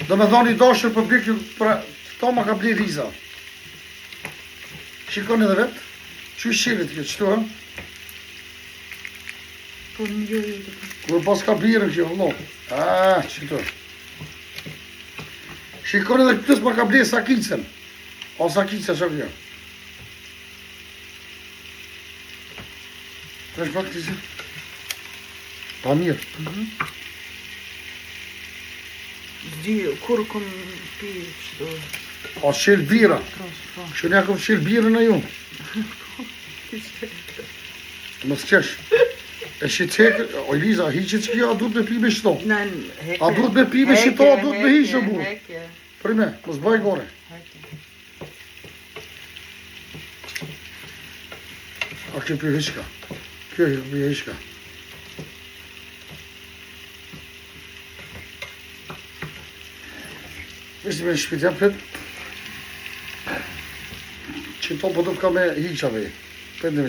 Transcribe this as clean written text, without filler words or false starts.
Do me dhoni dashur për bikju, këto ma ka bli riza. Shikoni edhe vetë, që shirit kjo, qëtu, ha? Po në jo. Kur pas ka birën kjo, vëllo. Qëtu. Shikoni edhe këtës ma ka bli sakicën. O sakicën, që kjo? Tresh pak të zi? Pa mirë. Zdi, kur kom pi qëto. O shil bira. Po. Që nja kom shil birën e ju. Më s'qesh. E shqecek, o Eliza, hiqet që kjo, a duhet me pi me shto. A duhet me pi me shto, a duhet me hiqë, burë. Prime, më s'baj gore. A kjo pi hiqka. Kjo pi hiqka. Ishtë me shpitja pët. Që to po të ka me hiqa vej. Pët në me